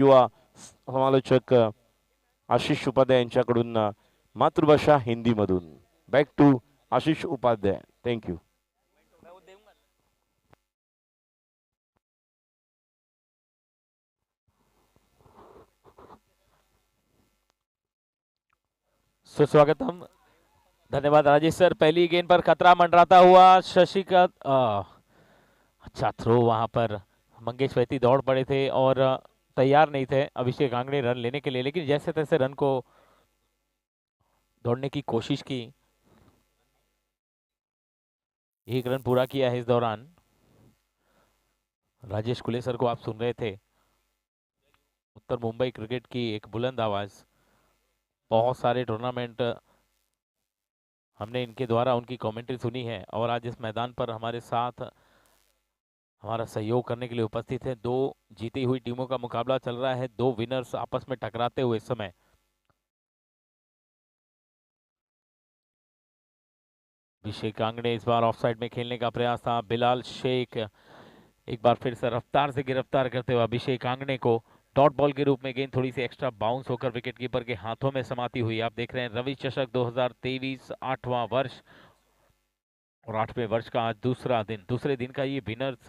युवा समालोचक आशिष उपाध्याय यांच्याकडून मातृभाषा हिंदी मधून back to Ashish Upadhyay. Thank you. सुस्वागतम. धन्यवाद राजेश सर. पहली गेंद पर खतरा मंडराता हुआ शशिकांत. अच्छा थ्रो वहां पर. मंगेश वैती दौड़ पड़े थे और तैयार नहीं थे अभिषेक आंगड़े रन लेने के लिए, लेकिन जैसे तैसे रन को दौड़ने की कोशिश की. एक रन पूरा किया है इस दौरान. राजेश कुलेसर को आप सुन रहे थे. उत्तर मुंबई क्रिकेट की एक बुलंद आवाज. बहुत सारे टूर्नामेंट हमने इनके द्वारा उनकी कमेंट्री सुनी है और आज इस मैदान पर हमारे साथ हमारा सहयोग करने के लिए उपस्थित है. दो जीती हुई टीमों का मुकाबला चल रहा है. दो विनर्स आपस में टकराते हुए इस समय. अभिषेक आंगड़े इस बार ऑफसाइड में खेलने का प्रयास था. बिलाल शेख एक बार फिर से रफ्तार से गिरफ्तार करते हुए अभिषेक आंगड़े को डॉट बॉल के रूप में गेंद थोड़ी सी एक्स्ट्रा बाउंस होकर विकेटकीपर के हाथों में समाती हुई. आप देख रहे हैं रवि चषक 2023 8वां वर्ष और 8वें वर्ष का आज दूसरे दिन का ये विनर्स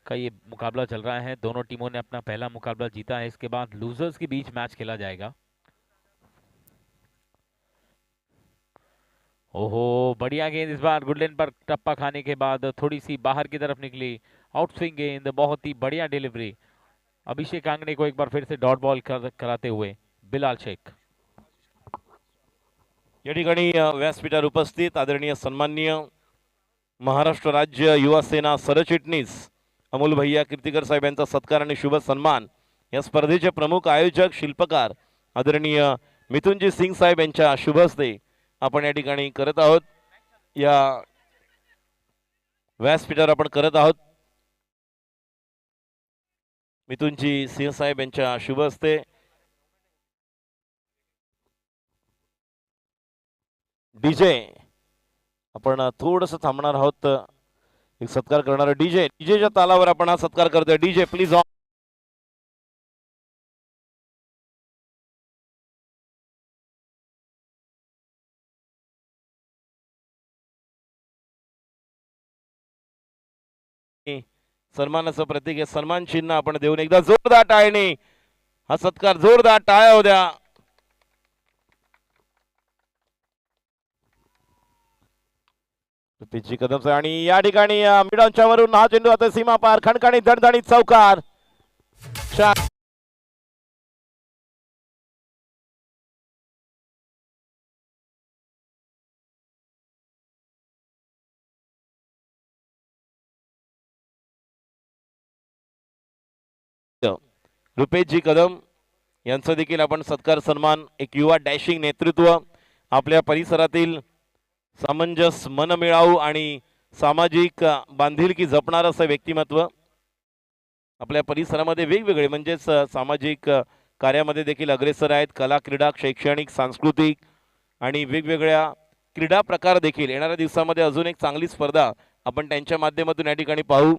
का ये मुकाबला चल रहा है. दोनों टीमों ने अपना पहला मुकाबला जीता है. इसके बाद लूजर्स के बीच मैच खेला जाएगा. ओहो बढ़िया गेंद इस बार गुडलैंड पर टप्पा खाने के बाद थोड़ी सी बाहर की तरफ निकली. आउटस्विंग गेंद, बहुत ही बढ़िया डिलीवरी. अभिषेक आंगड़े को एक बार फिर से डॉट बॉल कराते हुए बिलाल शेख. या ठिकाणी व्यासपीठावर उपस्थित आदरणीय सन्माननीय महाराष्ट्र राज्य युवा सेना सरचिटणीस अमोल भैया कीर्तिकर साहेब यांचा सत्कार आणि शुभ सन्मान. या स्पर्धेचे प्रमुख आयोजक शिल्पकार आदरणीय मिथुनजी सिंग साहेब यांच्या शुभ हस्ते आपण या ठिकाणी करत आहोत. या व्यासपीठावर आपण करत आहोत. मिथुनजी सिंह साहेब यांच्या शुभ हस्ते डीजे आपण थोडस थांबणार आहोत. एक सत्कार करणार डीजेच्या तालावर आपण हा सत्कार करतोय. DJ please on. सन्मानाचं प्रतीक आहे. सन्मान चिन्ह आपण देऊन एकदा जोरदार टाळ्याने हा सत्कार, जोरदार टाळ्या होऊ द्या. पिची कदम आणि या ठिकाणी मिडांच्या वरून हा चेंडू आता सीमा पार खणखणीत दणदणीत चौकार. रुपेशजी कदम यांचा देखील आपण सत्कार सन्मान. एक युवा डॅशिंग नेतृत्व, आपल्या परिसरातील सामंजस्य मनमिळावू आणि सामाजिक बांधिलकी जपणार असं व्यक्तिमत्व. आपल्या परिसरामध्ये वेगवेगळे म्हणजेच सामाजिक कार्यामध्ये देखील अग्रेसर आहेत. कला, क्रीडा, शैक्षणिक, सांस्कृतिक आणि वेगवेगळ्या क्रीडा प्रकार देखील येणाऱ्या दिवसामध्ये अजून एक चांगली स्पर्धा आपण त्यांच्या माध्यमातून या ठिकाणी पाहू.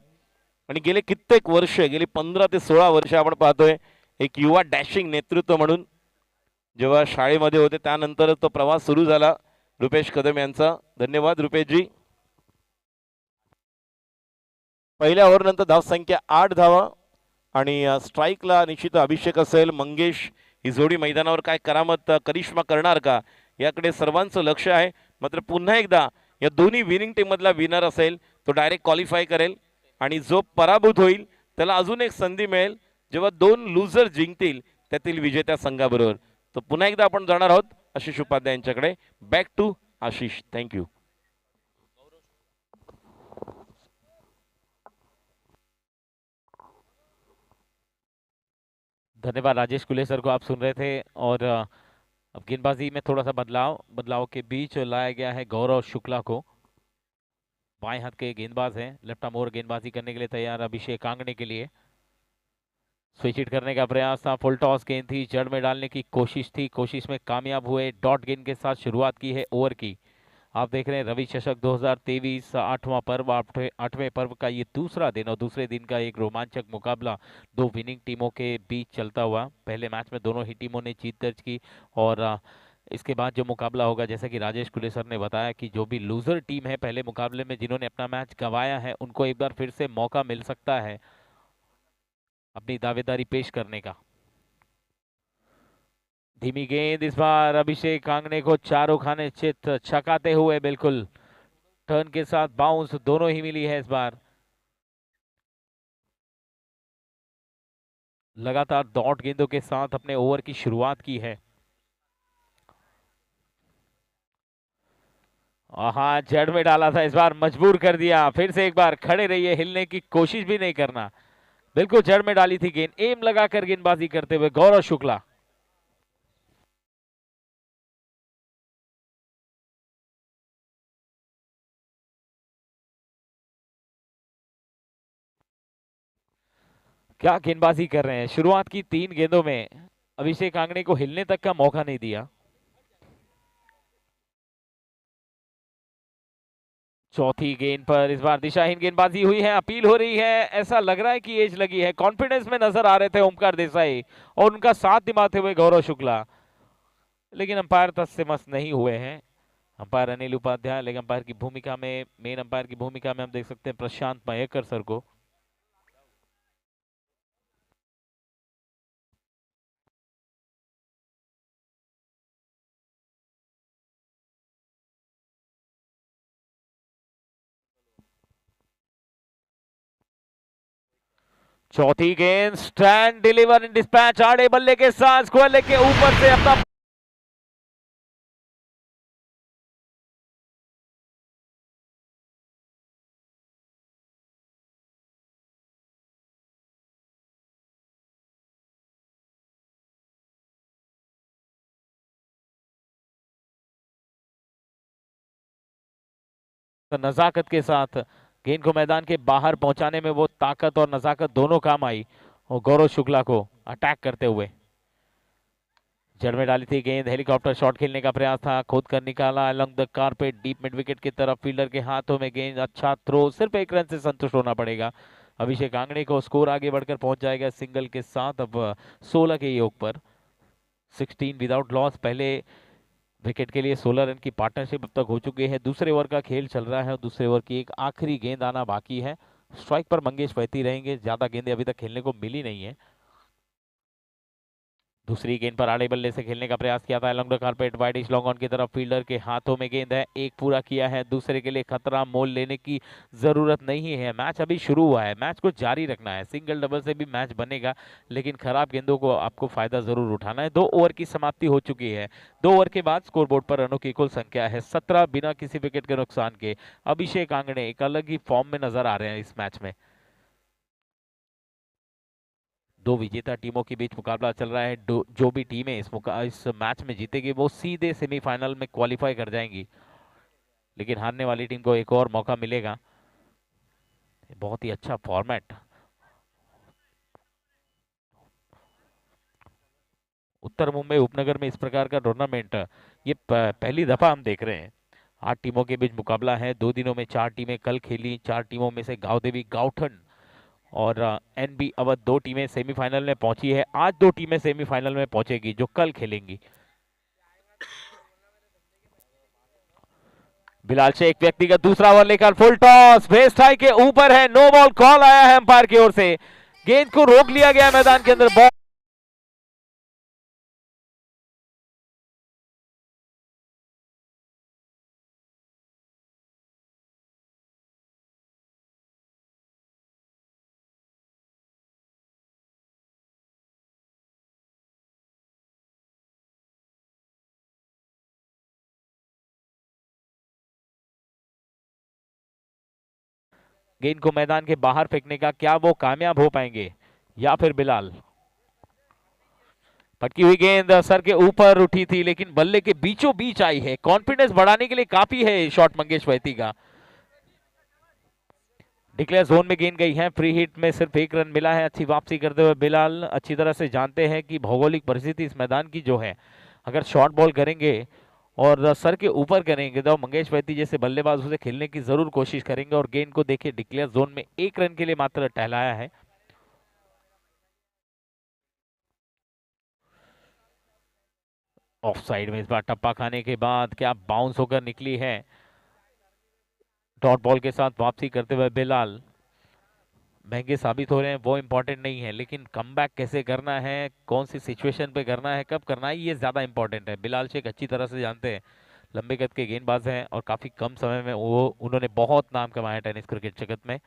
आणि गेले कित्येक वर्ष, गेली 15 ते 16 वर्ष आपण पाहतोय एक युवा डॅशिंग नेतृत्व म्हणून. जेव्हा शाळेमध्ये होते त्यानंतर तो प्रवास सुरू झाला रुपेश कदम यांचा. धन्यवाद रुपेशजी. पहिल्या ओव्हरनंतर धावसंख्या 8 धावा आणि स्ट्राईकला निश्चित अभिषेक असेल. मंगेश ही जोडी मैदानावर काय करामत करिश्मा करणार का याकडे सर्वांचं लक्ष आहे. मात्र पुन्हा एकदा या दोन्ही विनिंग टीम मधला विनर असेल तो डायरेक्ट क्वालिफाय करेल आणि जो पराभूत होईल त्याला अजून एक संधी मिळेल जेव्हा दोन लूजर जिंकतील त्यातील विजेत्या संघाबरोबर. तो पुन्हा एकदा आपण जाणार आहोत आशिष उपाध्याय यांच्याकडे. Back to Ashish. थँक्यू. धन्यवाद राजेश कुलेसर को आप सुन रहे थे. और अब गेंदबाजी में थोड़ा सा बदलाव के बीच लाया गया है गौरव शुक्ला को. बाएं हाथ के गेंदबाज हैं. लेफ्ट आर्म ओवर गेंदबाजी करने के लिए तैयार अभिषेक आंगड़े के लिए. स्विच हिट करने का प्रयास था. फुल टॉस गेंद थी, जड़ में डालने की कोशिश थी. कोशिश में कामयाब हुए. डॉट गेंद के साथ शुरुआत की है ओवर की. आप देख रहे हैं रवि चषक 2023 8वां पर्व, 8वें पर्व का ये दूसरा दिन और दूसरे दिन का एक रोमांचक मुकाबला दो विनिंग टीमों के बीच चलता हुआ। पहले मैच में दोनों ही टीमों ने जीत दर्ज की और इसके बाद जो मुकाबला होगा, जैसा कि राजेश कुलेसर ने बताया कि जो भी लूजर टीम है पहले मुकाबले में, जिन्होंने अपना मैच गंवाया है, उनको एक बार फिर से मौका मिल सकता है अपनी दावेदारी पेश करने का। धीमी गेंद इस बार अभिषेक कांगणे को चारों खाने चित छकाते हुए, बिल्कुल टर्न के साथ बाउंस दोनों ही मिली है इस बार। लगातार डॉट गेंदों के साथ अपने ओवर की शुरुआत की है। हाँ, जड़ में डाला था, इस बार मजबूर कर दिया। फिर से एक बार खड़े रहिए, हिलने की कोशिश भी नहीं करना। बिल्कुल जड़ में डाली थी गेंद, एम लगाकर गेंदबाजी करते हुए गौरव शुक्ला। क्या गेंदबाजी कर रहे हैं। शुरुआत की 3 गेंदों में अभिषेक कांगणे को हिलने तक का मौका नहीं दिया। चौथी गेंद पर इस बार दिशाहीन गेंदबाजी हुई है। अपील हो रही है, ऐसा लग रहा है कि एज लगी है। कॉन्फिडेंस में नजर आ रहे थे ओमकार देसाई और उनका साथ निभाते हुए गौरव शुक्ला, लेकिन अंपायर तस से मस नहीं हुए हैं। अंपायर अनिल उपाध्याय, लेकिन अंपायर की भूमिका में, मेन अंपायर की भूमिका में हम देख सकते हैं प्रशांत मयेकर सर को। चौथी गेंद स्टैंड डिलीवर इन डिस्पैच, आड़े बल्ले के साथ स्क्वायर लेग के ऊपर से अपना नजाकत के साथ गेंद को मैदान के बाहर पहुंचाने में वो ताकत और नजाकत दोनों काम आई और गौरव शुक्ला को अटैक करते हुए। जड़ में डाली थी गेंद, हेलीकॉप्टर शॉट खेलने का प्रयास था, खुद कर निकाला along the carpet deep mid wicket की तरफ। फील्डर के हाथों में गेंद, अच्छा थ्रो, सिर्फ 1 रन से संतुष्ट होना पड़ेगा अभिषेक कांगणे को। स्कोर आगे बढ़कर पहुंच जाएगा सिंगल के साथ अब 16 के योग पर। 16 विदाउट लॉस, पहले विकेट के लिए 16 रन की पार्टनरशिप अब तक हो चुकी है। दूसरे ओवर का खेल चल रहा है और दूसरे ओवर की एक आखिरी गेंद आना बाकी है। स्ट्राइक पर मंगेश वहती रहेंगे, ज्यादा गेंदें अभी तक खेलने को मिली नहीं है। दूसरी गेंद पर आड़े बल्ले से खेलने का प्रयास किया था along the carpet, widish long on की तरफ। फील्डर के हाथों में गेंद है, एक पूरा किया है, दूसरे के लिए खतरा मोल लेने की जरूरत नहीं है। मैच अभी शुरू हुआ है, मैच को जारी रखना है। सिंगल डबल से भी मैच बनेगा, लेकिन खराब गेंदों को आपको फायदा जरूर उठाना है। 2 ओवर की समाप्ति हो चुकी है। 2 ओवर के बाद स्कोरबोर्ड पर रनों की कुल संख्या है 17, बिना किसी विकेट के नुकसान के। अभिषेक कांगणे एक अलग ही फॉर्म में नजर आ रहे हैं इस मैच में। 2 विजेता टीमों के बीच मुकाबला चल रहा है। जो भी टीमें इस मैच में जीतेगी वो सीधे सेमीफाइनल में क्वालिफाई कर जाएंगी, लेकिन हारने वाली टीम को एक और मौका मिलेगा। बहुत ही अच्छा फॉर्मेट। उत्तर मुंबई उपनगर में इस प्रकार का टूर्नामेंट ये पहली दफा हम देख रहे हैं। 8 टीमों के बीच मुकाबला है। 2 दिनों में 4 टीमें कल खेली। 4 टीमों में से गांवदेवी गाउठन और एनबी अवध 2 टीमें सेमीफाइनल में पहुंची है। आज 2 टीमें सेमीफाइनल में पहुंचेगी जो कल खेलेंगी। बिलाल शेख व्यक्तिगत दूसरा ओवर लेकर फुल टॉस, बेस टाई के ऊपर है, नो बॉल कॉल आया है अंपायर की ओर से। गेंद को रोक लिया गया मैदान के अंदर। बॉल गेंद को मैदान के बाहर फेंकने का, क्या वो कामयाब हो पाएंगे या फिर बिलाल। पटकी हुई गेंद सर के ऊपर उठी थी, लेकिन बल्ले के बीचों बीच आई है। कॉन्फिडेंस बढ़ाने के लिए काफी है शॉट मंगेश वैती का। डिक्लेयर जोन में गेंद गई है, फ्री हिट में सिर्फ 1 रन मिला है। अच्छी वापसी करते हुए बिलाल अच्छी तरह से जानते हैं कि भौगोलिक परिस्थिति इस मैदान की जो है, अगर शॉर्ट बॉल करेंगे और सर के ऊपर करेंगे तो मंगेश वैती जैसे बल्लेबाज उसे खेलने की जरूर कोशिश करेंगे। और गेंद को देखिए डिक्लेयर जोन में 1 रन के लिए मात्र टहलाया है। ऑफ साइड में इस बार टप्पा खाने के बाद क्या बाउंस होकर निकली है। डॉट बॉल के साथ वापसी करते हुए बिलाल महंगे साबित हो रहे हैं, वो इंपॉर्टेंट नहीं है, लेकिन कमबैक कैसे करना है, कौन सी सिचुएशन पे करना है, कब करना है, ये ज्यादा इंपॉर्टेंट है। बिलाल शेख अच्छी तरह से जानते हैं, लंबे कद के गेंदबाज हैं और काफी कम समय में वो उन्होंने बहुत नाम कमाया टेनिस क्रिकेट जगत में।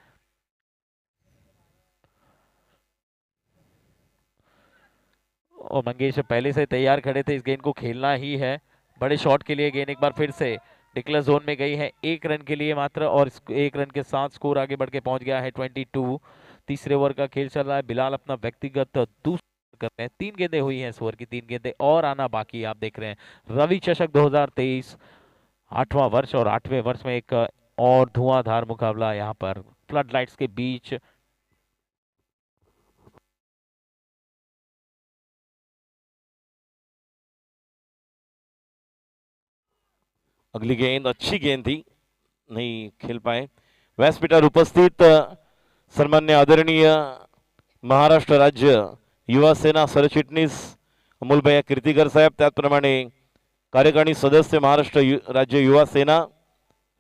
और मंगेश पहले से तैयार खड़े थे, इस गेंद को खेलना ही है। बड़े शॉट के लिए गेंद एक बार फिर से डिक्लेयर जोन में गई है 1 रन के लिए मात्र। और 1 रन के साथ स्कोर आगे बढ़ के पहुंच गया है 22। तीसरे ओवर का खेल चल रहा है। बिलाल अपना व्यक्तिगत दूसरा कर रहे हैं। 3 गेंदें हुई हैं इस ओवर की, 3 गेंदें और आना बाकी। आप देख रहे हैं रवि चषक 2023 8वां वर्ष और 8वें वर्ष में एक और धुआंधार मुकाबला यहाँ पर फ्लड लाइट्स के बीच। अगली गेंद अच्छी गेंद थी, नहीं खेल पाए। व्यासपीठावर उपस्थित सन्मान्य आदरणीय महाराष्ट्र राज्य युवा सेना सरचिटणीस अमोलभैया कीर्तिकर साहेब, त्याचप्रमाणे कार्यकारिणी सदस्य महाराष्ट्र राज्य युवा सेना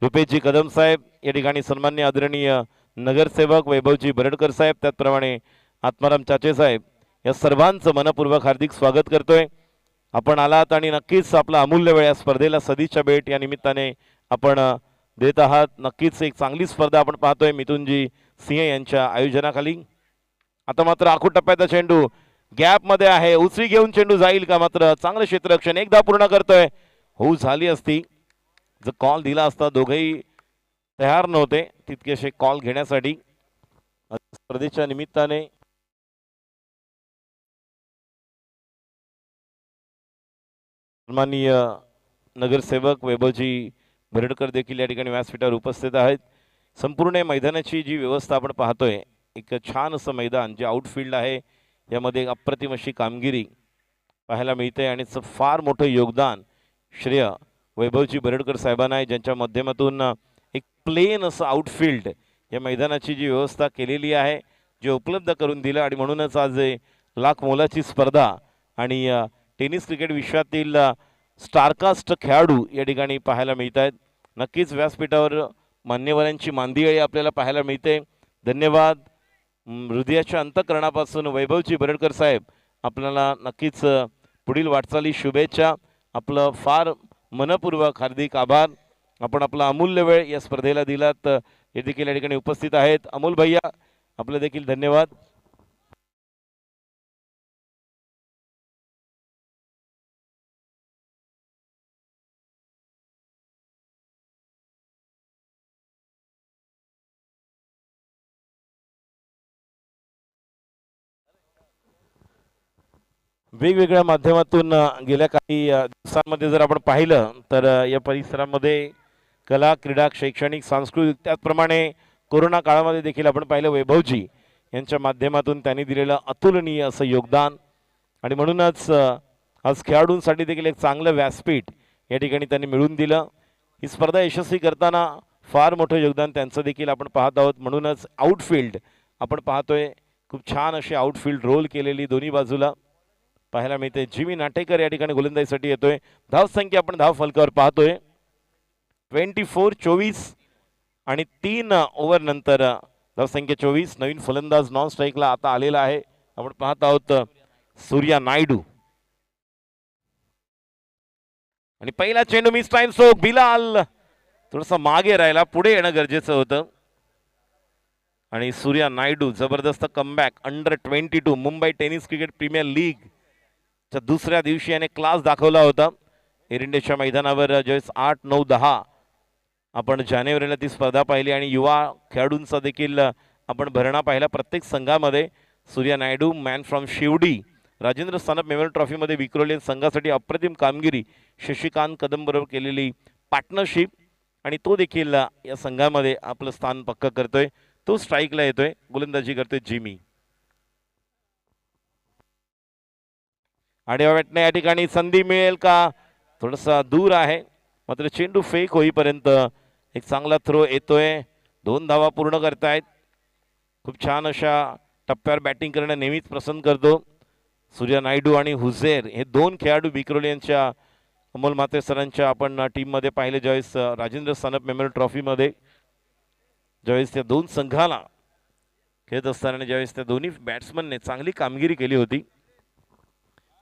रुपेशजी कदम साहेब, या ठिकाणी सन्मान्य आदरणीय नगरसेवक वैभवजी बरडकर साहेब, त्याचप्रमाणे आत्माराम चाचे साहेब, या सर्वांचं मनपूर्वक हार्दिक स्वागत करतोय। आपण आलात आणि नक्कीच आपला अमूल्य वेळ या स्पर्धेला सदिच्छा भेट या निमित्ताने आपण देत आहात। नक्कीच एक चांगली स्पर्धा आपण पाहतोय मिथुनजी सिंह यांच्या आयोजनाखाली। आता मात्र आखूड टप्प्याचा चेंडू गॅप मध्ये आहे, उचली घेऊन चेंडू जाईल का, मात्र चांगलं क्षेत्ररक्षण एकदा पूर्ण करतोय। होऊ झाली असती जर कॉल दिला असता, दोघेही तयार नव्हते तितकेसे कॉल घेण्यासाठी स्पर्धेच्या निमित्ताने। सन्माननीय नगरसेवक वैभवजी बरडकर देखील या ठिकाणी व्यासपीठावर उपस्थित आहेत। संपूर्ण मैदानाची जी व्यवस्था आपण पाहतोय, एक छान असं मैदान जे आउटफील्ड आहे, यामध्ये अप्रतिम अशी कामगिरी पाहायला मिळते आणि फार मोठं योगदान श्रेय वैभवजी बरडकर साहेबांना आहे, ज्यांच्या माध्यमातून एक प्लेन असं आउटफील्ड या मैदानाची जी व्यवस्था केलेली आहे, जे उपलब्ध करून दिलं। आणि म्हणूनच आज लाख मोलाची स्पर्धा आणि टेनिस क्रिकेट विश्वातील स्टारकास्ट खेळाडू या ठिकाणी पाहायला मिळत आहेत। नक्कीच व्यासपीठावर मान्यवरांची मांदियाळी आपल्याला पाहायला मिळते। धन्यवाद हृदयाच्या अंतःकरणापासून वैभवजी बरडकर साहेब, आपल्याला नक्कीच पुढील वाटचाली शुभेच्छा। आपलं फार मनपूर्वक हार्दिक आभार। आपण आपला अमूल्य वेळ या स्पर्धेला दिलात, हे देखील या ठिकाणी उपस्थित आहेत। अमोल भैया, आपलं देखील धन्यवाद। वेगवेगळ्या माध्यमातून गेल्या काही दिवसांमध्ये जर आपण पाहिलं तर या परिसरामध्ये कला, क्रीडा, शैक्षणिक, सांस्कृतिक, त्याचप्रमाणे कोरोना काळामध्ये देखील आपण पाहिलं वैभवजी यांच्या माध्यमातून त्यांनी दिलेलं अतुलनीय असं योगदान। आणि म्हणूनच आज खेळाडूंसाठी देखील एक चांगलं व्यासपीठ या ठिकाणी त्यांनी मिळवून दिलं। ही स्पर्धा यशस्वी करताना फार मोठं योगदान त्यांचं देखील आपण पाहत आहोत। म्हणूनच आउटफील्ड आपण पाहतोय, खूप छान अशी आउटफील्ड रोल केलेली दोन्ही बाजूला पाहायला मिळते। जिमी नाटेकर या ठिकाणी गोलंदाजीसाठी येतोय। धाव संख्या आपण धाव फलकावर पाहतोय 24-24 आणि 3 ओव्हर नंतर धाव संख्या 24। नवीन फलंदाज नॉन स्ट्राईकला आता आलेला आहे, आपण पाहत आहोत सूर्या नायडू। आणि पहिला चेंडू मिस टाइम स्ट्रोक, बिलाल थोडासा मागे राहिला, पुढे येणं गरजेचं होतं। आणि सूर्या नायडू जबरदस्त comeback. Under 22 Mumbai tennis cricket premier league च्या दुसऱ्या दिवशी याने क्लास दाखवला होता। एअर इंडियाच्या मैदानावर ज्यावेळेस 8, 9, 10 आपण जानेवारीला ती स्पर्धा पाहिली आणि युवा खेळाडूंचा देखील आपण भरणा पाहिला प्रत्येक संघामध्ये। Surya Naidu man from Shivdi Rajendra Sanap memorial ट्रॉफीमध्ये विक्रोलियन संघासाठी अप्रतिम कामगिरी, शशिकांत कदम बरोबर केलेली पार्टनरशिप, आणि तो देखील या संघामध्ये आपलं स्थान पक्क करतोय। तो स्ट्राईकला येतोय, गोलंदाजी करतोय जिमी। आडव्या बॅटने या ठिकाणी संधी मिळेल का, थोडासा दूर आहे, मात्र चेंडू फेक होईपर्यंत एक चांगला थ्रो येतोय. 2 धावा पूर्ण करतायत. खूप छान अशा टप्प्यावर बॅटिंग करणं नेहमीच पसंत करतो सूर्या नायडू आणि हुझेर हे 2 खेळाडू विक्रोली यांच्या अमोल म्हात्रे सरांच्या आपण टीममध्ये पाहिले ज्यावेळेस राजेंद्र सानप मेमोरियल ट्रॉफीमध्ये ज्यावेळेस त्या 2 संघाला खेळत असताना ज्यावेळेस त्या दोन्ही बॅट्समनने चांगली कामगिरी केली होती.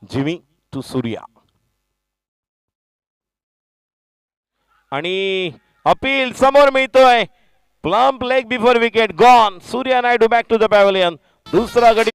जिमी टू सूर्या आणि अपील समोर मिळतोय. Plumb leg before wicket gone. Surya Naidu back to the pavilion. दुसरा गडी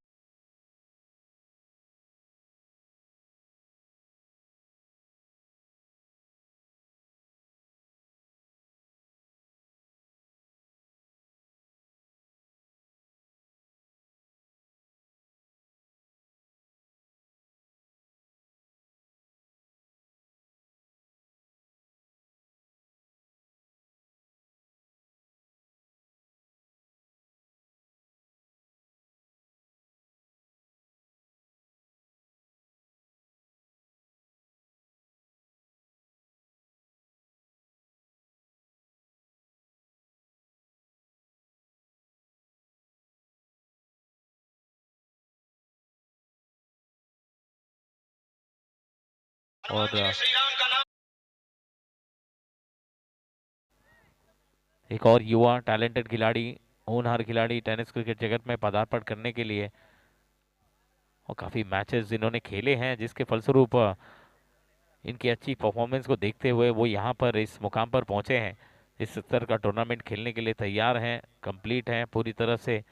और एक और युवा टैलेंटेड खिलाड़ी, होनहार खिलाड़ी टेनिस क्रिकेट जगत में पदार्पण करने के लिए और काफ़ी मैचेस इन्होंने खेले हैं, जिसके फलस्वरूप इनकी अच्छी परफॉर्मेंस को देखते हुए वो यहाँ पर इस मुकाम पर पहुँचे हैं। इस स्तर का टूर्नामेंट खेलने के लिए तैयार हैं, कंप्लीट हैं पूरी तरह से।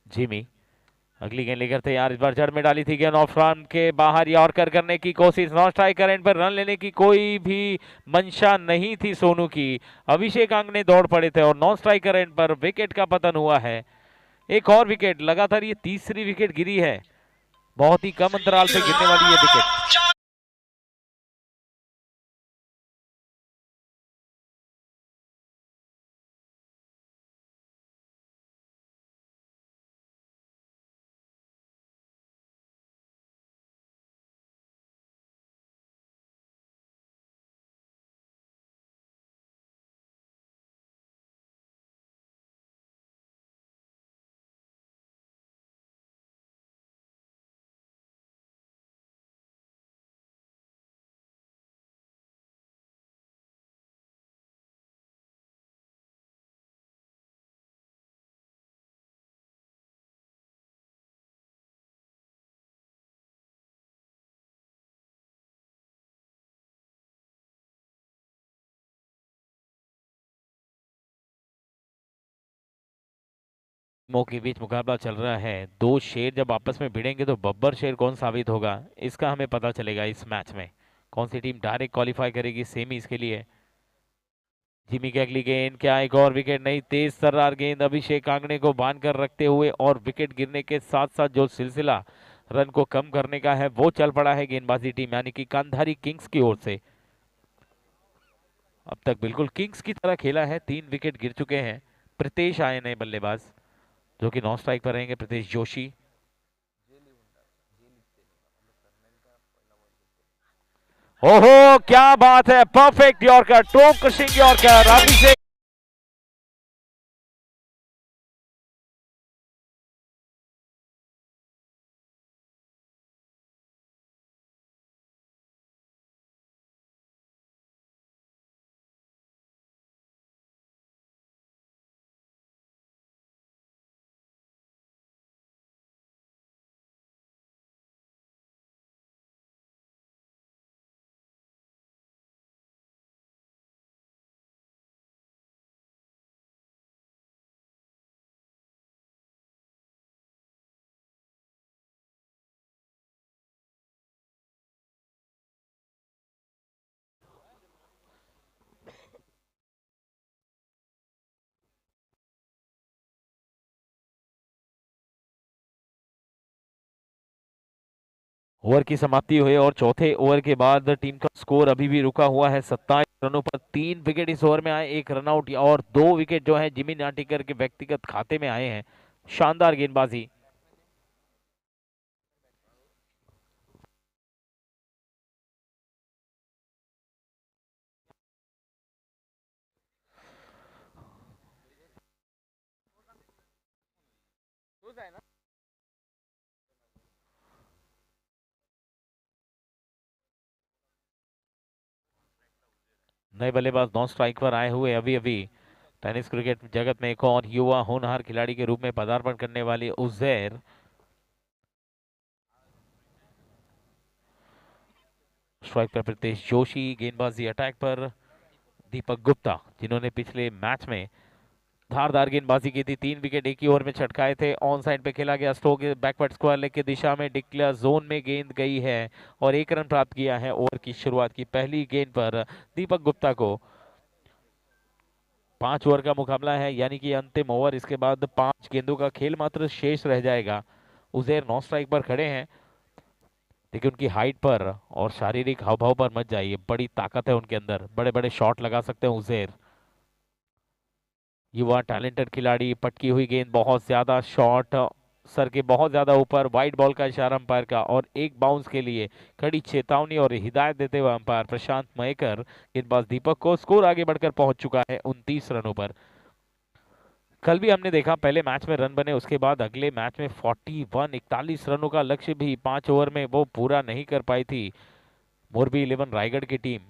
जिमी अगली गेंद लेकर तैयार, इस बार जड़ में डाली थी गेंद ऑफ रन के बाहर, यॉर्कर करने की कोशिश, नॉन स्ट्राइकर एंड पर रन लेने की कोई भी मंशा नहीं थी सोनू की। अभिषेक आंगने दौड़ पड़े थे और नॉन स्ट्राइकर एंड पर विकेट का पतन हुआ है। एक और विकेट, लगातार ये तीसरी विकेट गिरी है, बहुत ही कम अंतराल पे गिरने वाली ये विकेट। टीमों के बीच मुकाबला चल रहा है। दो शेर जब आपस में भिड़ेंगे तो बब्बर शेर कौन साबित होगा, इसका हमें पता चलेगा इस मैच में। कौन सी टीम डायरेक्ट क्वालिफाई करेगी सेमीज के लिए। जिमी की अगली गेंद, क्या एक और विकेट नहीं, तेज तर्रार गेंद अभिषेक आंगणे को बांध कर रखते हुए और विकेट गिरने के साथ साथ जो सिलसिला रन को कम करने का है वो चल पड़ा है गेंदबाजी टीम यानी कि कांधारी किंग्स की ओर से। अब तक बिल्कुल किंग्स की तरह खेला है, 3 विकेट गिर चुके हैं। प्रीतेश आए नए बल्लेबाज जो कि नॉन स्ट्राइक पर रहेंगे, प्रीतेश जोशी। ओहो क्या बात है, perfect yorker, toe crushing yorker Abhishek over की समाप्ति हुई और चौथे ओवर के बाद टीम का स्कोर अभी भी रुका हुआ है 27 रनों पर। 3 विकेट इस ओवर में आए, 1 रनआउट और 2 विकेट जो है जिमी नाटिकर के व्यक्तिगत खाते में आए हैं। शानदार गेंदबाजी। नए बल्लेबाज नॉन स्ट्राइक पर आए हुए अभी अभी टेनिस क्रिकेट जगत में एक और युवा होनहार खिलाड़ी के रूप में पदार्पण करने वाली उजैर। स्ट्राइक पर प्रीतेश जोशी, गेंदबाजी अटैक पर दीपक गुप्ता, जिन्होंने पिछले मैच में धारदार गेंदबाजी की थी। 3 विकेट एक ही ओवर में छटकाए थे। ऑन साइड पे खेला गया स्ट्रोक बैकवर्ड स्क्वायर लेग की दिशा में, डिक्लेयर जोन में गेंद गई है और 1 रन प्राप्त किया है। ओवर की शुरुआत की पहली गेंद पर दीपक गुप्ता को। 5 ओवर का मुकाबला है, यानी कि अंतिम ओवर, इसके बाद 5 गेंदों का खेल मात्र शेष रह जाएगा। उजैर नॉन स्ट्राइक पर खड़े हैं, लेकिन उनकी हाइट पर और शारीरिक हाव भाव पर मत जाइए। बड़ी ताकत है उनके अंदर, बड़े बड़े शॉट लगा सकते हैं उजैर। युवा टैलेंटेड खिलाड़ी, पटकी हुई गेंद, बहुत ज्यादा शॉट सर के बहुत ज्यादा ऊपर। वाइड बॉल का इशारा अंपायर का और एक बाउंस के लिए कड़ी चेतावनी और हिदायत देते हुए अंपायर प्रशांत मयेकर गेंदबाज दीपक को। स्कोर आगे बढ़कर पहुंच चुका है 29 रनों पर। कल भी हमने देखा पहले मैच में रन बने, उसके बाद अगले मैच में 41 रनों का लक्ष्य भी 5 ओवर में वो पूरा नहीं कर पाई थी मोरबी 11 रायगढ़ की टीम।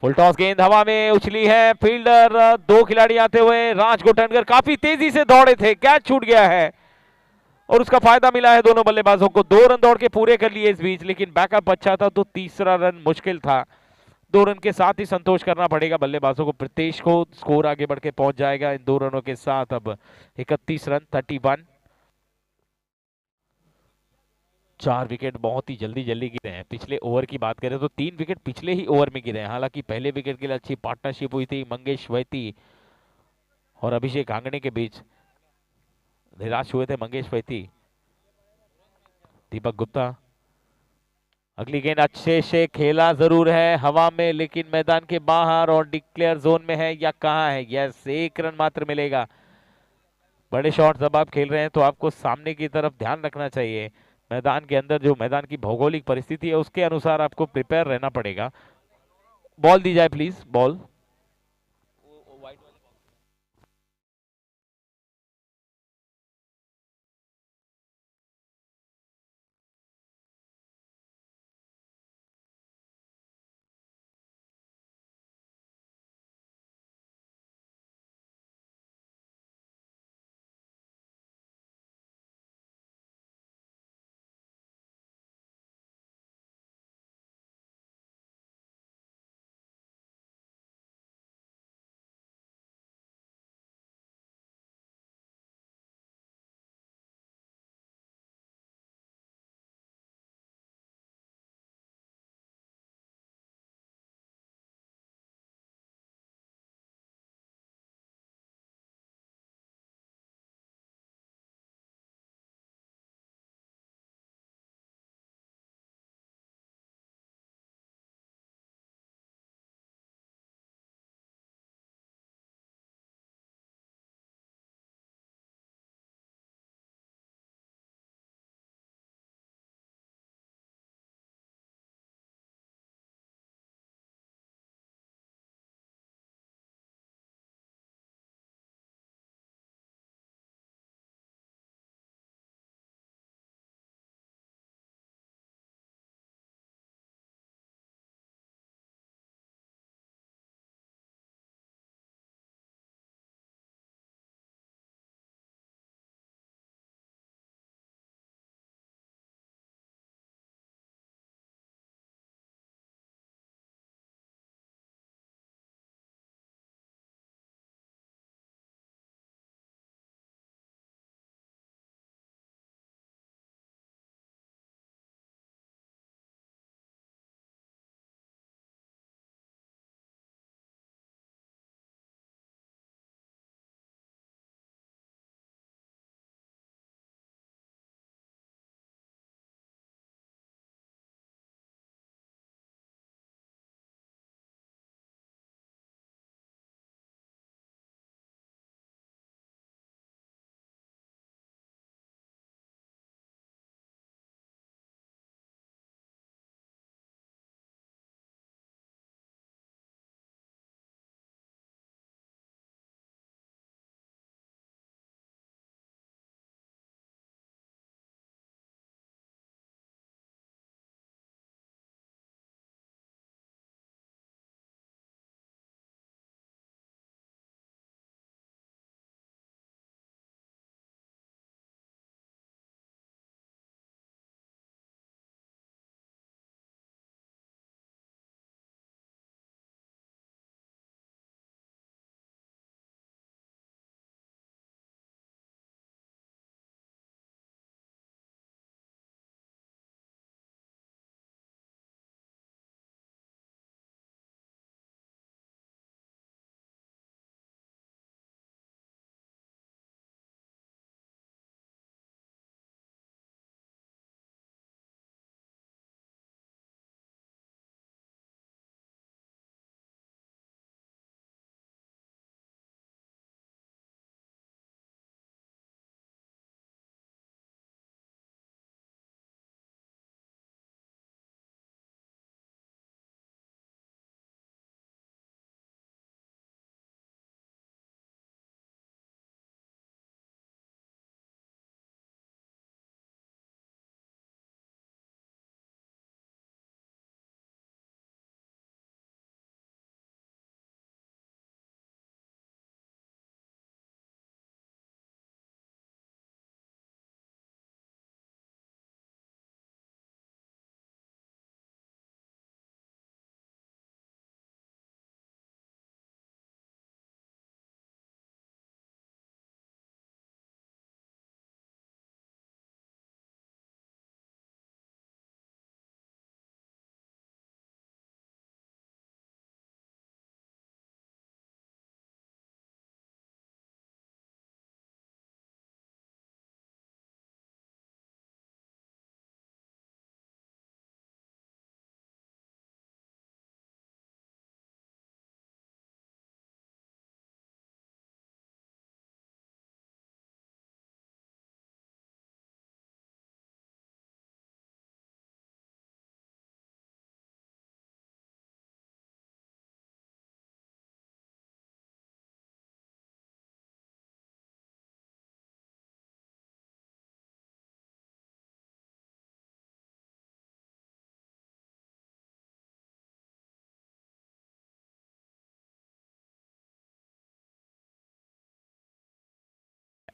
फुल टॉस गेंद हवा में उछली है, फील्डर 2 खिलाड़ी आते हुए राज गोटनकर काफी तेजी से दौड़े थे, कैच छूट गया है और उसका फायदा मिला है दोनों बल्लेबाजों को। 2 रन दौड़ के पूरे कर लिए इस बीच, लेकिन बैकअप अच्छा था तो तीसरा रन मुश्किल था। 2 रन के साथ ही संतोष करना पड़ेगा बल्लेबाजों को। प्रीतेश को स्कोर आगे बढ़ के पहुंच जाएगा इन 2 रनों के साथ। अब 31 रन 31। 4 विकेट बहुत ही जल्दी जल्दी गिरे हैं। पिछले ओवर की बात करें तो 3 विकेट पिछले ही ओवर में गिरे हैं। हालांकि पहले विकेट के लिए अच्छी पार्टनरशिप हुई थी मंगेश वैती और अभिषेक आंगणे के बीच। निराश हुए थे मंगेश वैती। दीपक गुप्ता, अगली गेंद अच्छे से खेला जरूर है हवा में, लेकिन मैदान के बाहर और डिक्लेयर जोन में है या कहां है। यस, 1 रन मात्र मिलेगा। बड़े शॉट जब आप खेल रहे हैं तो आपको सामने की तरफ ध्यान रखना चाहिए। मैदान के अंदर जो मैदान की भौगोलिक परिस्थिति है उसके अनुसार आपको प्रिपेयर रहना पड़ेगा। बॉल दी जाए प्लीज, बॉल।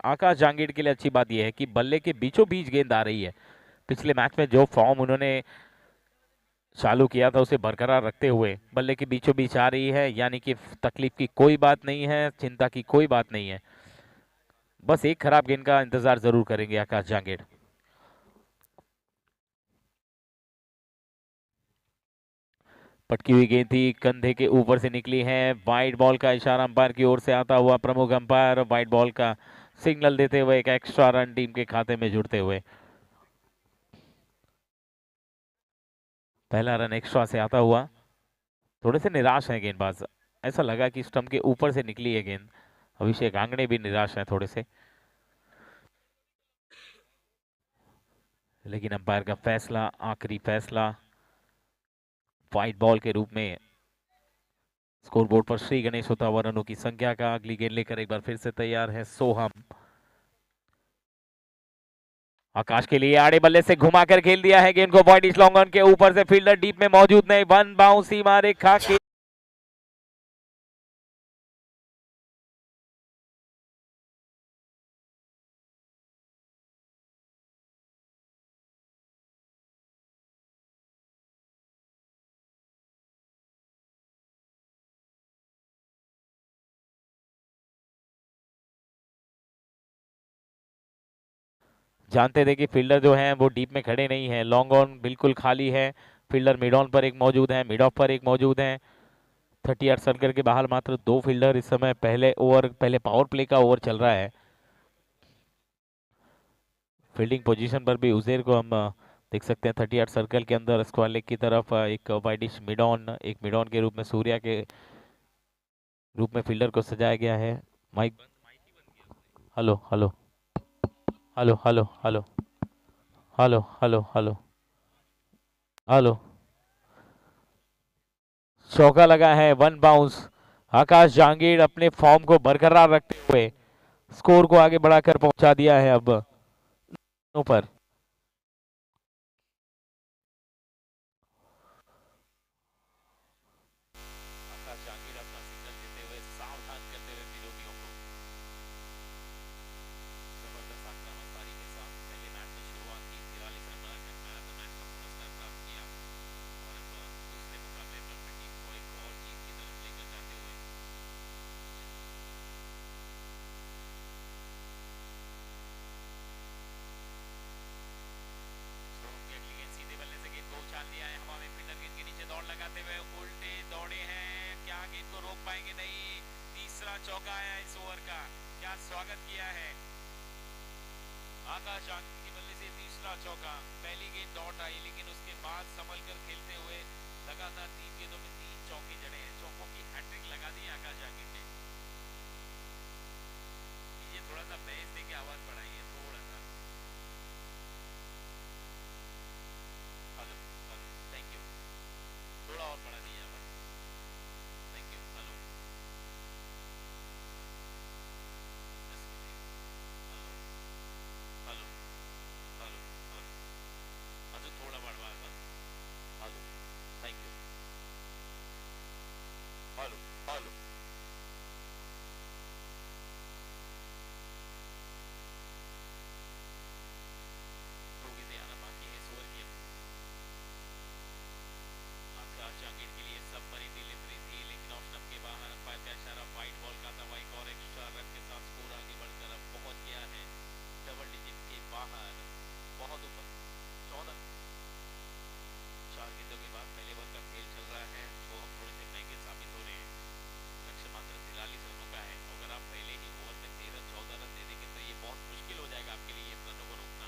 आकाश जांगीड़ के लिए अच्छी बात यह है कि बल्ले के बीचों बीच गेंद आ रही है। पिछले मैच में जो फॉर्म उन्होंने चालू किया था उसे बरकरार रखते हुए बल्ले के बीचों बीच आ रही है, यानी कि तकलीफ की कोई बात नहीं है, चिंता की कोई बात नहीं है। बस एक खराब गेंद का इंतजार जरूर करेंगे आकाश जांगीड़। पटकी हुई गेंद थी, कंधे के ऊपर से निकली है। वाइड बॉल का इशारा अंपायर की ओर से आता हुआ प्रमुख अंपायर वाइड बॉल का सिग्नल देते हुए एक एक्स्ट्रा रन टीम के खाते में जुड़ते हुए। पहला रन एक्स्ट्रा से आता हुआ। थोड़े से निराश हैं गेंदबाज, ऐसा लगा कि स्टंप के ऊपर से निकली है गेंद। अभिषेक आंगणे भी निराश है थोड़े से, लेकिन अंपायर का फैसला, आखिरी फैसला वाइड बॉल के रूप में। स्कोरबोर्ड पर श्री गणेश होता हुआ रनों की संख्या का। अगली गेंद लेकर एक बार फिर से तैयार है सोहम। आकाश के लिए आड़े बल्ले से घुमाकर खेल दिया है गेंद को बॉडी लॉन्ग ऑन के ऊपर से, फील्डर डीप में मौजूद नहीं, वन बाउंस सीमा रेखा के जानते थे कि फील्डर जो है वो डीप में खड़े नहीं है, लॉन्ग ऑन बिल्कुल खाली है। फील्डर मिड ऑन पर एक मौजूद है, मिड ऑफ पर एक मौजूद है। 30 सर्कल के बाहर मात्र 2 फील्डर इस समय। पहले पावर प्ले का ओवर चल रहा है। फील्डिंग पोजीशन पर भी उजेर को हम देख सकते हैं 38 सर्कल के अंदर स्क्वायर लेग की तरफ। एक वाइडिश मिड ऑन, एक मिड ऑन के रूप में सूर्या के रूप में फील्डर को सजाया गया है। Mic hello hello hello hello hello hello hello hello hello. चौका लगा है, वन बाउंस। आकाश जहांगीर अपने फॉर्म को बरकरार रखते हुए स्कोर को आगे बढ़ाकर पहुंचा दिया है अब पर। आकाश जहांगीर अपना सिग्नल देते हुए सावधान करते हुए विरोधियों को। जबरदस्त आक्रामक पारी के साथ पहले मैच में शुरुआत की, 43 रन बनाकर मैन ऑफ द मैच का पुरस्कार प्राप्त किया और अब दूसरे मुकाबले पर अपनी टीम को एक और जीत की तरफ लेकर जाते हुए स्ट्रोक की अगली गेंद सीधे बल्ले से गेंद को उछाल दिया है हवा में। फील्डर गेंद के नीचे दौड़ लगाते हुए उल्टे दौड़े हैं, क्या गेंद को रोक पाएंगे? नहीं। तीसरा चौका आया इस ओवर का, क्या स्वागत किया है आकाश जहांगीर की बल्ले से तीसरा चौका। पहली गेंद डॉट आई, लेकिन उसके बाद संभल कर खेलते हुए लगातार 3 गेंदों में 3 चौके जड़े हैं। चौकों की हैट्रिक लगा दी आकाश जहांगीर ने। ये थोड़ा सा बेस दे के आवाज बढ़ाइए थोड़ा सा। Hello hello, thank you. थोड़ा और बढ़ा दीजिए आवाज, thank you. Hello hello hello hello, अजून थोड़ा बढ़वा आवाज। Hello, thank you. Hello hello, दो गेंदें आना बाकी है इस ओवर की। आकाश जहांगीर के लिए सबमरीन डिलीवरी थी, लेकिन ऑफ स्टंप के बाहर अंपायर का इशारा वाइड बॉल का था। एक और एक्स्ट्रा रन के साथ स्कोर आगे बढ़कर अब पहुंच गया है डबल डिजिट के बाहर, बहुत ऊपर 14। 4 गेंदों के बाद पहले ओवर का खेल चल रहा है, तो हम थोड़े से महंगे साबित हो रहे हैं। लक्ष्य मात्र 43 रनों का है। अगर आप पहले ही ओवर में 13-14 रन दे देंगे तो ये बहुत मुश्किल हो जाएगा आपके लिए रनों को रोकना।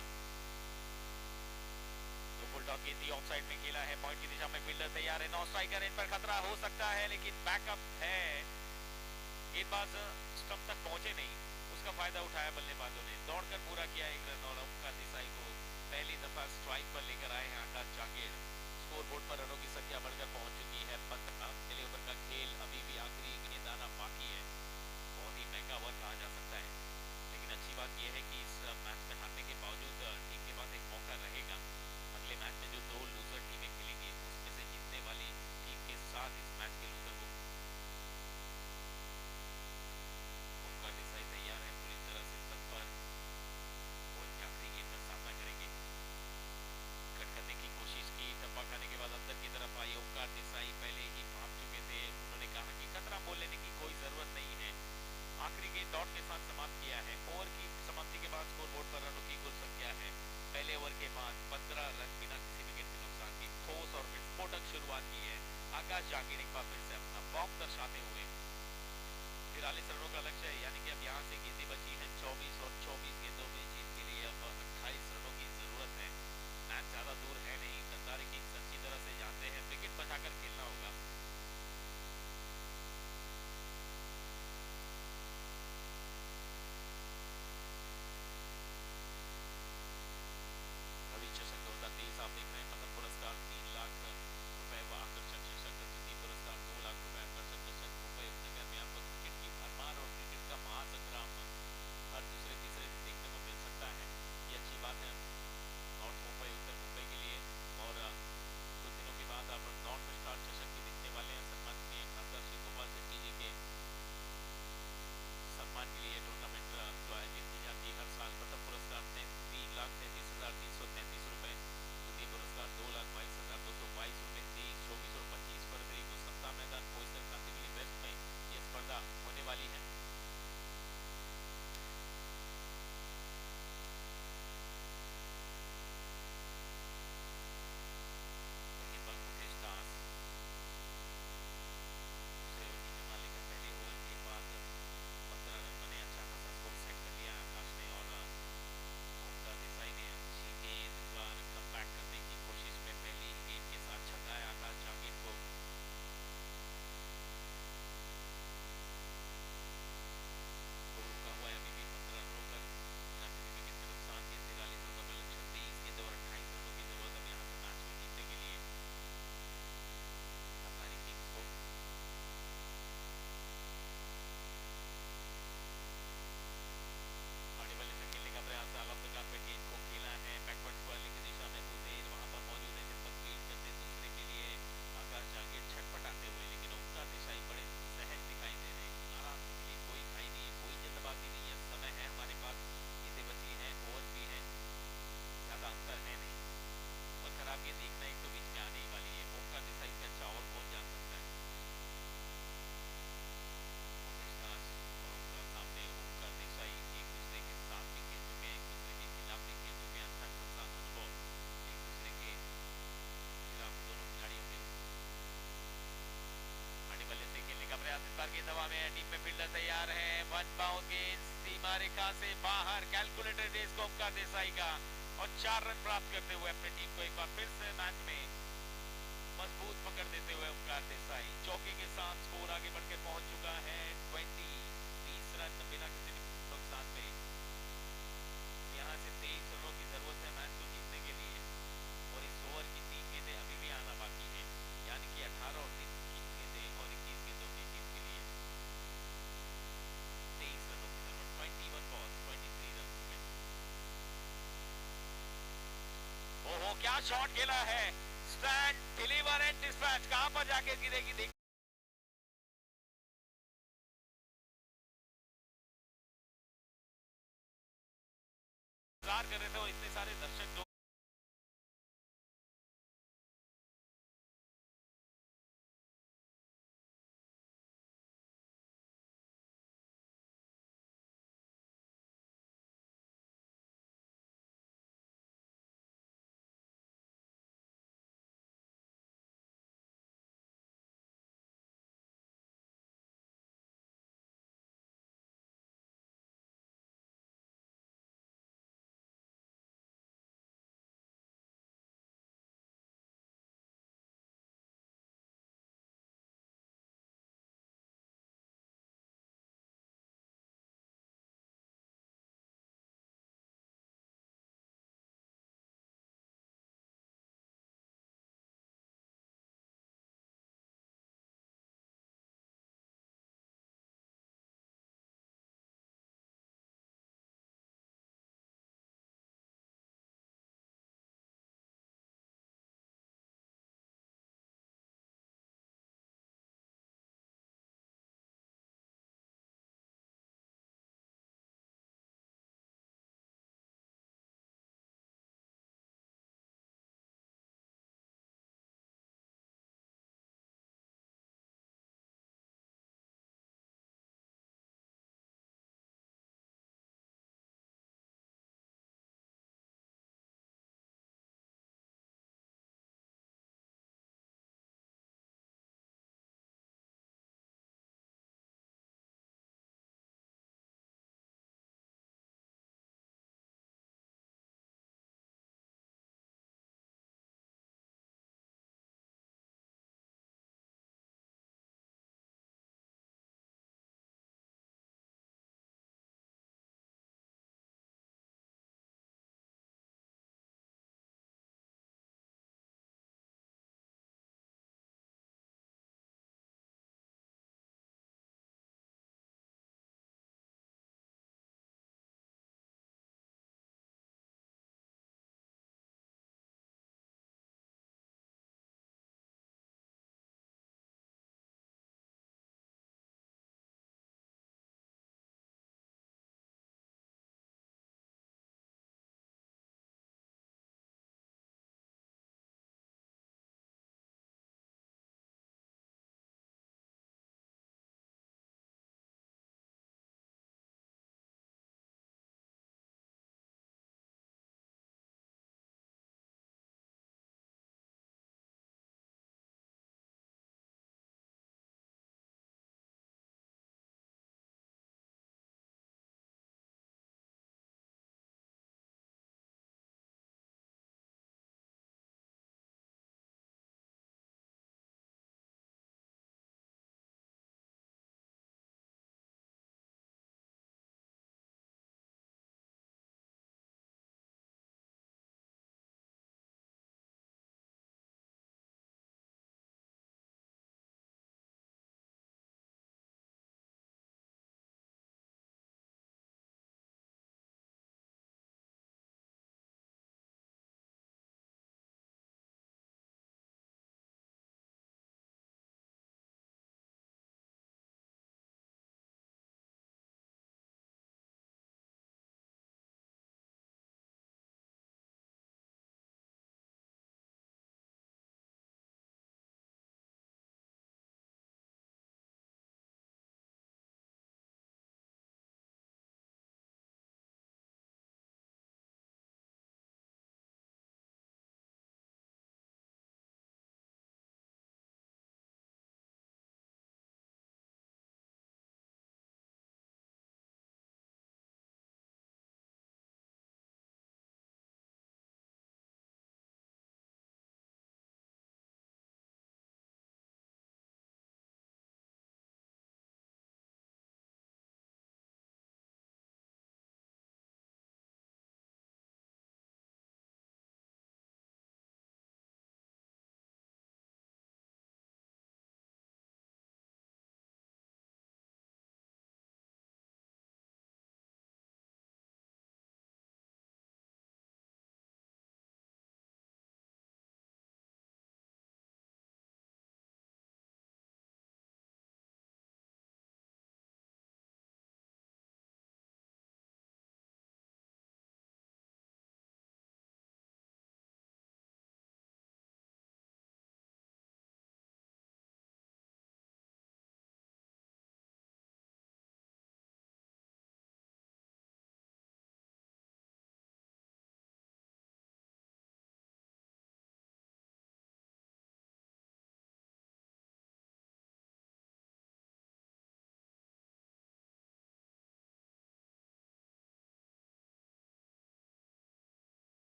तो फुल टॉस गेंद ऑफसाइड में खेला है, पॉइंट की दिशा में फील्डर तैयार है, 9 स्ट्राइकर, इन पर खतरा हो सकता है, लेकिन बैकअप है। गेंदबाज स्टंप तक पहुंचे नहीं, उसका फायदा उठाया बल्लेबाजों ने, दौड़कर पूरा किया 1 रन और ओमकार देसाई को पहली दफा स्ट्राइक पर लेकर आए हैं आकाश जहांगीर। स्कोरबोर्ड पर रनों की संख्या बढ़कर पहुंच चुकी है 15। पहले ओवर का खेल अभी भी आखिरी गेंद आना बाकी है। बहुत ही महंगा ओवर कहा जा सकता है, लेकिन अच्छी बात यह है कि इस मैच में हारने के बावजूद टीम के पास एक मौका रहेगा। अगले मैच में जो 2 लूजर टीमें खेलेंगी उसमें से जीतने वाली टीम के साथ इस मैच के लूजर को ओमकार देसाई तैयार है पूरी तरह से तत्पर। आकाश जहांगीर एक बार फिर से अपना फॉर्म दर्शाते हुए 43 रनों का लक्ष्य है, यानी कि अब यहाँ से गेंदें बची हैं 24 और 24 गेंदों में जीत के लिए अब 28 रनों की जरूरत है। मैच ज्यादा दूर है नहीं, गद्दारी किंग्स अच्छी तरह से जानते हैं विकेट बचाकर खेलना होगा। रवि चषक 2023 आप देख रहे हैं, प्रथम पुरस्कार 3 लाख रुपए व आकर्षक चषक, द्वितीय पुरस्कार 2 लाख रुपए आकर्षक चषक। मुंबई उपनगर में आपको क्रिकेट की भरमार और क्रिकेट का महासंग्राम हर दूसरे तीसरे दिन देखने को मिल सकता है। ये अच्छी बात है नॉर्थ मुंबई उत्तर मुंबई के लिए। और कुछ दिनों के बाद आप नॉर्थ स्टार चषक भी देखने वाले हैं। सम्माननीय खासदार श्री गोपाल शेट्टी जी के सम्मान के लिए टूर्नामेंट जो आयोजित की जाती है हर साल। प्रथम पुरस्कार 3,33,333 रुपए, द्वितीय पुरस्कार 2,22,222 रुपए। 23, 24 और 25 फरवरी को सत्ता मैदान बोईसर कांदिवली वेस्ट में ये स्पर्धा होने वाली है। मुकेश दास दूसरे ओवर की जमा लेकर पहले ओवर के बाद 15 रन बने, अच्छा खासा स्कोर सेट कर लिया आकाश ने। और ओमकार देसाई ने अच्छी गेंद बार कम बैक करने की कोशिश में पहली गेंद के साथ छक्का है आकाश जहांगीर को। रुका हुआ है अभी भी 15 रनों पर, बिना किसी विकेट के नुकसान के 43 रनों का लक्ष्य, 23 गेंद और 28 रनों की जरूरत अब यहाँ से मैच को जीतने के लिए गद्दारी किंग्स को। बड़े बल्ले से खेलने का प्रयास, ऑल ऑफ द कार्पेट गेंद को खेला है बैकवर्ड बॉलिंग की दिशा में उदेर वहां पर मौजूद है, जब तक फील्ड करते दूसरे के लिए आकाश जहांगीर छटपटाते हुए, लेकिन ओमकार देसाई बड़े सहज दिखाई दे रहे हैं। आराम से खेलिए, कोई घाई नहीं है, कोई जल्दबाजी नहीं है, समय है हमारे पास, गेंदें बची हैं, ओवर भी है, ज्यादा अंतर है नहीं। और खराब गेंद एक ना एक तो बीच में आने ही वाली है। ओमकार देसाई से अच्छा और कौन जान सकता है। मुकेश दास और ओमकार सामने, ओमकार देसाई एक दूसरे के साथ भी खेल चुके हैं, एक दूसरे के खिलाफ भी खेल चुके हैं, अच्छा खासा अनुभव एक दूसरे के खिलाफ दोनों खिलाड़ियों में। बड़े बल्ले से खेलने का प्रयास, इस बार गेंद हवा में है, डीप में फील्डर तैयार है, वन बाउंस गेंद सीमा रेखा से बाहर, कैलकुलेटेड रेस को ओमकार देसाई का, और 4 रन प्राप्त करते हुए अपनी टीम को एक बार फिर से मैच में मजबूत पकड़ देते हुए ओमकार देसाई चौके के साथ स्कोर आगे बढ़ के पहुंच चुका है 20 रन बिना किसी नुकसान पे। यहाँ से 23 रनों की जरूरत है मैच को जीतने के लिए, और इस ओवर की 3 गेंदें अभी भी आना बाकी है, यानी कि 18 और 3 गेंदें और 21 गेंदों की जीत के लिए 23 रनों की जरूरत। 21 बॉल्स 23 रन में। ओहो क्या शॉट खेला है, स्टैंड डिलीवर एंड डिस्पैच, कहां पर जाके गिरेगी देख इंतजार कर रहे थे, और इतने सारे दर्शक जो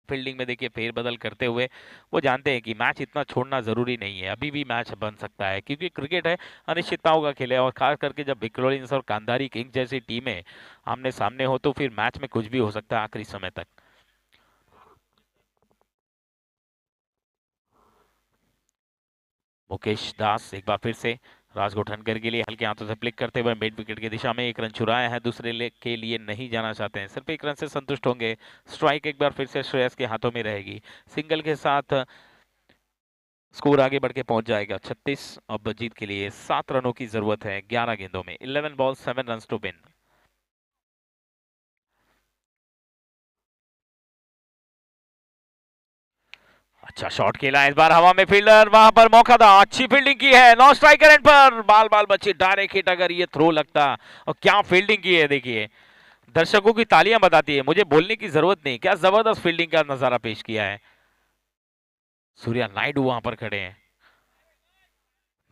फील्डिंग में देखिए फेरबदल करते हुए वो जानते हैं कि मैच इतना छोड़ना जरूरी नहीं है, अभी भी मैच बन सकता है, क्योंकि क्रिकेट है, अनिश्चितताओं का खेल है। और खास करके जब विक्टोरियंस और गांधारी किंग्स जैसी टीमें आमने सामने हो तो फिर मैच में कुछ भी हो सकता है आखिरी समय तक। मुकेश दास एक बार फिर से राज गोठनकर के लिए हल्के हाथों से फ्लिक करते हुए मिड विकेट की दिशा में एक रन चुराया है, दूसरे के लिए नहीं जाना चाहते हैं, सिर्फ एक रन से संतुष्ट होंगे। स्ट्राइक एक बार फिर से श्रेयस के हाथों में रहेगी, सिंगल के साथ स्कोर आगे बढ़ के पहुंच जाएगा 36। अब जीत के लिए 7 रनों की जरूरत है 11 गेंदों में, 11 बॉल 7 रन टू विन। अच्छा शॉट खेला इस बार हवा में, फील्डर वहां पर मौका था, अच्छी फील्डिंग की है, नॉन स्ट्राइकर एंड पर बाल बाल बची, डायरेक्ट हिट अगर ये थ्रो लगता। और क्या फील्डिंग की है देखिए, दर्शकों की तालियां बताती है, मुझे बोलने की जरूरत नहीं, क्या जबरदस्त फील्डिंग का नजारा पेश किया है। सूर्या नायडू वहां पर खड़े हैं,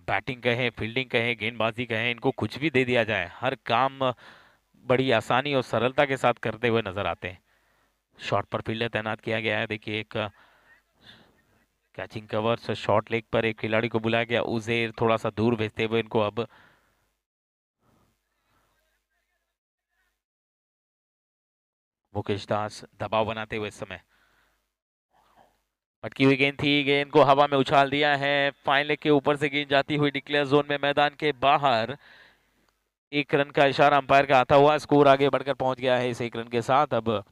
बैटिंग कहें फील्डिंग कहें गेंदबाजी कहें, इनको कुछ भी दे दिया जाए हर काम बड़ी आसानी और सरलता के साथ करते हुए नजर आते हैं। शॉट पर फील्डर तैनात किया गया है, देखिए एक कैचिंग कवर से शॉर्ट लेग पर एक खिलाड़ी को बुलाया गया, उजेर थोड़ा सा दूर भेजते हुए इनको अब मुकेश दास दबाव बनाते हुए इस समय पटकी हुई गेंद थी, गेंद को हवा में उछाल दिया है, फाइन लेग के ऊपर से गेंद जाती हुई डिक्लेयर जोन में मैदान के बाहर। एक रन का इशारा अंपायर का आता हुआ, स्कोर आगे बढ़कर पहुंच गया है इस एक रन के साथ। अब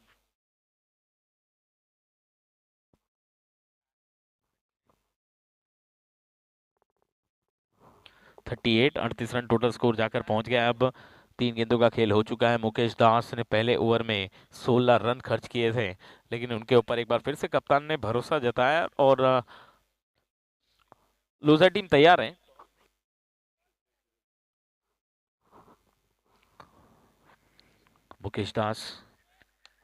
38 रन टोटल स्कोर जाकर पहुंच गया है। अब 3 गेंदों का खेल हो चुका है, मुकेश दास ने पहले ओवर में 16 रन खर्च किए थे, लेकिन उनके ऊपर एक बार फिर से कप्तान ने भरोसा जताया और लूजर टीम तैयार है। मुकेश दास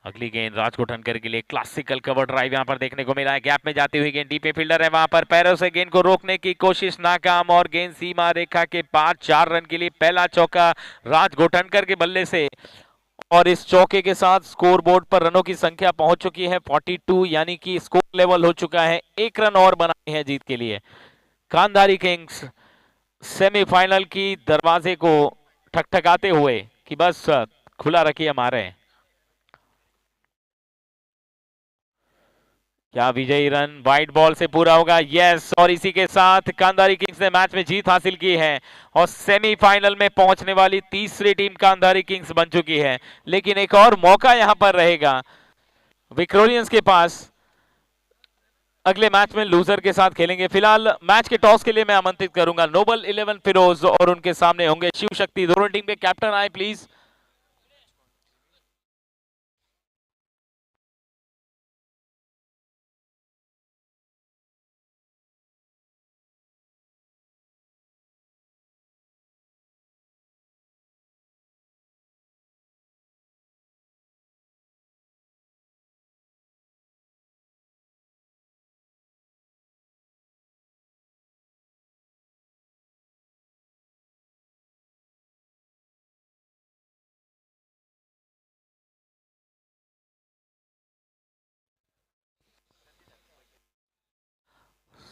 अगली गेंद राज कोठनकर के लिए, क्लासिकल कवर ड्राइव यहां पर देखने को मिला है, गैप में जाती हुई गेंद, डीप पे फील्डर है वहां पर, पैरों से गेंद को रोकने की कोशिश नाकाम और गेंद सीमा रेखा के पार। 4 रन के लिए पहला चौका राज गोठनकर के बल्ले से, और इस चौके के साथ स्कोर बोर्ड पर रनों की संख्या पहुंच चुकी है 42, यानी कि स्कोर लेवल हो चुका है, एक रन और बनाए हैं जीत के लिए। गांधारी किंग्स सेमीफाइनल की दरवाजे को ठकठकाते हुए कि बस खुला रखिए हमारे। क्या विजयी रन वाइट बॉल से पूरा होगा? यस, और इसी के साथ गांधारी किंग्स ने मैच में जीत हासिल की है और सेमीफाइनल में पहुंचने वाली तीसरी टीम गांधारी किंग्स बन चुकी है। लेकिन एक और मौका यहां पर रहेगा विक्टोरियंस के पास, अगले मैच में लूजर के साथ खेलेंगे। फिलहाल मैच के टॉस के लिए मैं आमंत्रित करूंगा नोबल 11 फिरोज और उनके सामने होंगे शिव शक्ति। दोनों टीम के कैप्टन आए प्लीज।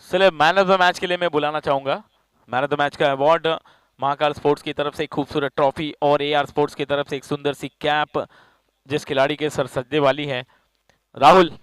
चलिए मैन ऑफ द मैच के लिए मैं बुलाना चाहूंगा। मैन ऑफ द मैच का अवार्ड महाकाल स्पोर्ट्स की तरफ से एक खूबसूरत ट्रॉफी और एआर स्पोर्ट्स की तरफ से एक सुंदर सी कैप जिस खिलाड़ी के सर सज्जे वाली है, राहुल।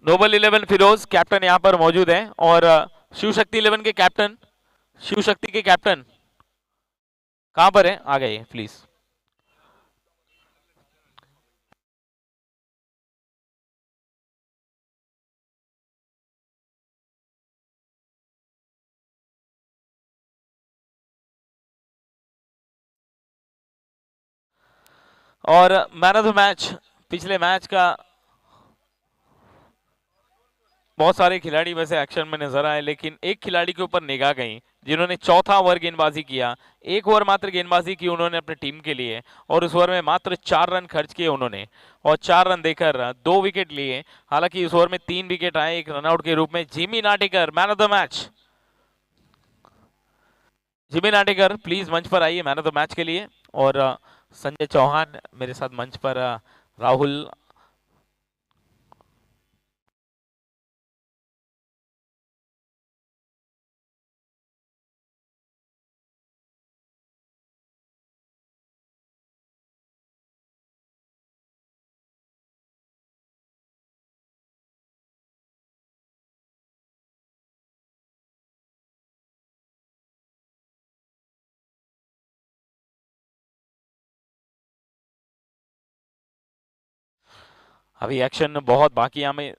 नोबल 11 फिरोज कैप्टन यहाँ पर मौजूद है, और शिव शक्ति 11 के कैप्टन, शिव शक्ति के कैप्टन कहां पर है? आ गए प्लीज। और मैन ऑफ द मैच, पिछले मैच का बहुत सारे खिलाड़ी वैसे एक्शन में नजर आए, लेकिन एक खिलाड़ी के ऊपर निगाह गई जिन्होंने चौथा ओवर गेंदबाजी किया। एक ओवर मात्र गेंदबाजी की उन्होंने अपनी टीम के लिए और उस ओवर में मात्र 4 रन खर्च किए उन्होंने और 4 रन देकर 2 विकेट लिए। हालांकि इस ओवर में 3 विकेट आए एक रनआउट के रूप में। Jimmy Natekar man of the match. Jimmy Natekar please मंच पर आइए मैन ऑफ द मैच के लिए। और संजय चौहान मेरे साथ मंच पर, राहुल अभी एक्शन बहुत बाकी है हमें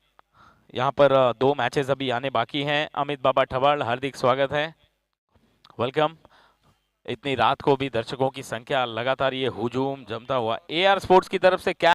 यहाँ पर। 2 मैचेस अभी आने बाकी हैं। अमित बाबा ठवड़ हार्दिक स्वागत है, वेलकम। इतनी रात को भी दर्शकों की संख्या लगातार ये हुजूम जमता हुआ। एआर स्पोर्ट्स की तरफ से क्या